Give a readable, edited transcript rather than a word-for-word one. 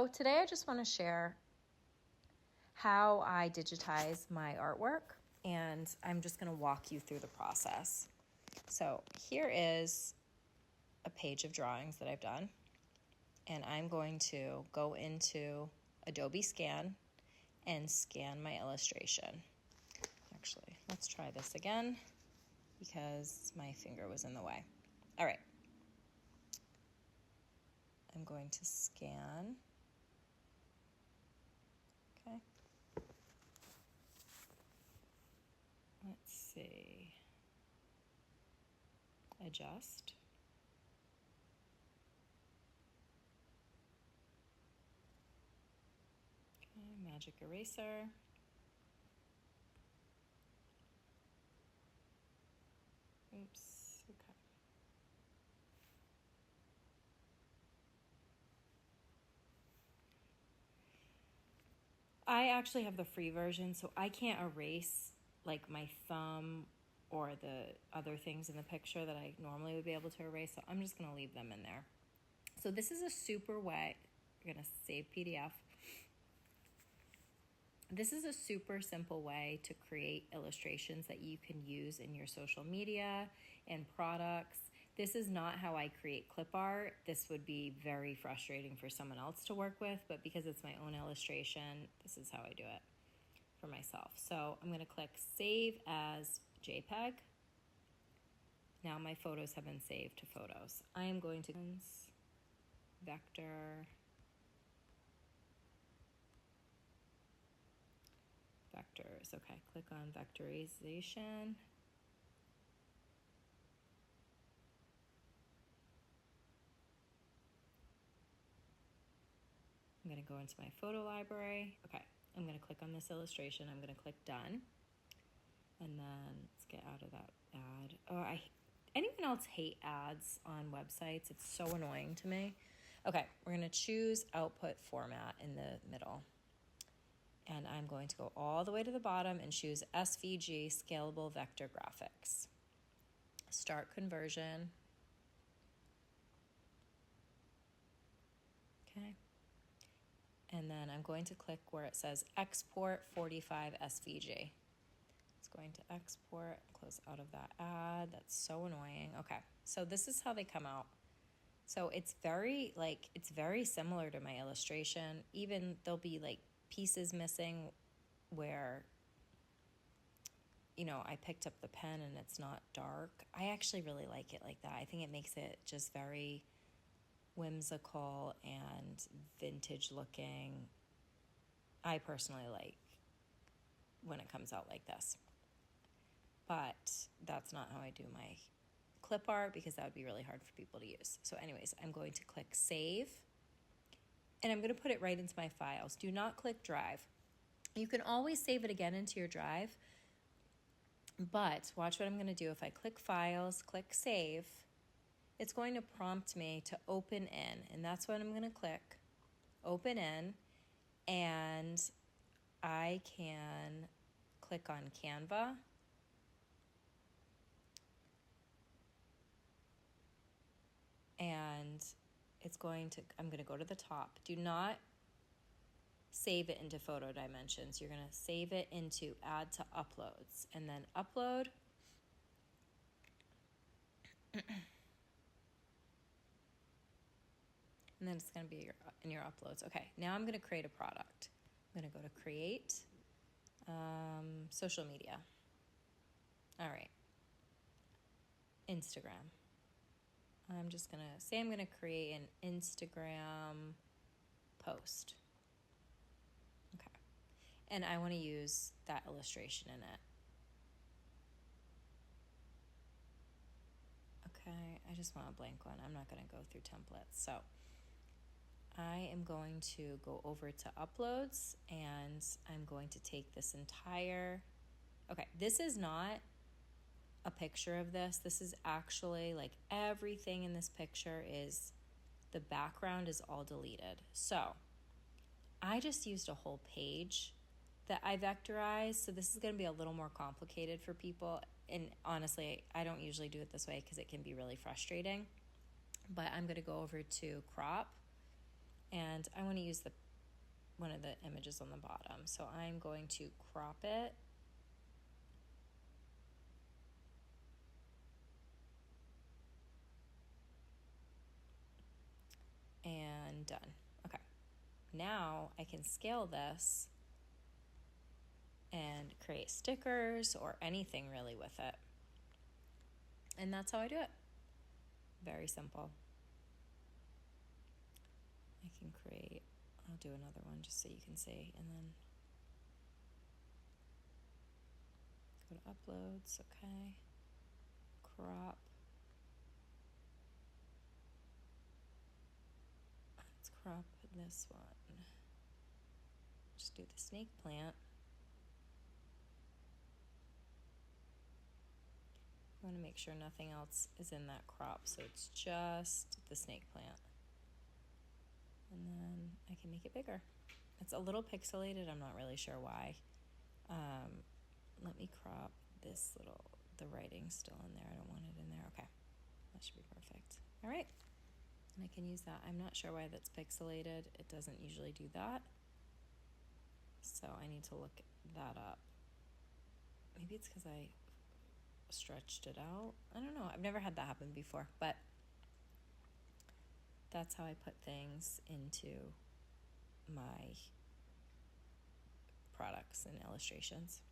So today I just want to share how I digitize my artwork, and I'm just going to walk you through the process. So here is a page of drawings that I've done, and I'm going to go into Adobe Scan and scan my illustration. Actually, let's try this again because my finger was in the way. All right. I'm going to scan. Okay. Let's see. Adjust. Okay, magic eraser. Oops, okay. I actually have the free version, so I can't erase like my thumb or the other things in the picture that I normally would be able to erase, so I'm just going to leave them in there. So this is a super way, you're going to save PDF. This is a super simple way to create illustrations that you can use in your social media and products. This is not how I create clip art. This would be very frustrating for someone else to work with, but because it's my own illustration, this is how I do it for myself. So I'm going to click Save as JPEG. Now my photos have been saved to photos. I am going to vector, vectors. Okay, click on vectorization. I'm going to go into my photo library. Okay, I'm going to click on this illustration. I'm going to click done. And then let's get out of that ad. Oh, anyone else hate ads on websites? It's so annoying to me. Okay, we're going to choose output format in the middle. And I'm going to go all the way to the bottom and choose SVG, Scalable Vector Graphics. Start conversion. Okay. And then I'm going to click where it says Export 45 SVG. It's going to export, close out of that ad. That's so annoying. Okay, so this is how they come out. So it's very similar to my illustration. Even there'll be like pieces missing where, I picked up the pen and it's not dark. I actually really like it like that. I think it makes it just very whimsical and vintage looking. I personally like when it comes out like this. But that's not how I do my clip art because that would be really hard for people to use. So anyways, I'm going to click Save, and I'm going to put it right into my files. Do not click Drive. You can always save it again into your Drive, but watch what I'm going to do. If I click Files, click Save, it's going to prompt me to open in, and that's what I'm going to click, open in, and I can click on Canva. And I'm going to go to the top. Do not save it into photo dimensions. You're going to save it into add to uploads and then upload. And then it's going to be in your uploads. Okay, now I'm going to create a product. I'm going to go to create, social media. All right, Instagram. I'm just going to say I'm going to create an Instagram post. Okay. And I want to use that illustration in it. Okay, I just want a blank one. I'm not going to go through templates. So I am going to go over to uploads and I'm going to take this entire, okay, this is not a picture of this. This is actually like everything in this picture is, the background is all deleted. So I just used a whole page that I vectorized. So this is going to be a little more complicated for people. And honestly, I don't usually do it this way because it can be really frustrating. But I'm going to go over to crop. And I want to use one of the images on the bottom. So I'm going to crop it. And done. Okay. Now I can scale this and create stickers or anything really with it. And that's how I do it. Very simple. I can create, I'll do another one just so you can see, and then go to uploads, okay, crop. Let's crop this one. Just do the snake plant. I want to make sure nothing else is in that crop, so it's just the snake plant. And then I can make it bigger. It's a little pixelated, I'm not really sure why. Let me crop this the writing's still in there. I don't want it in there. Okay, that should be perfect. All right, and I can use that. I'm not sure why that's pixelated. It doesn't usually do that. So I need to look that up. Maybe it's because I stretched it out. I don't know. I've never had that happen before, but that's how I put things into my products and illustrations.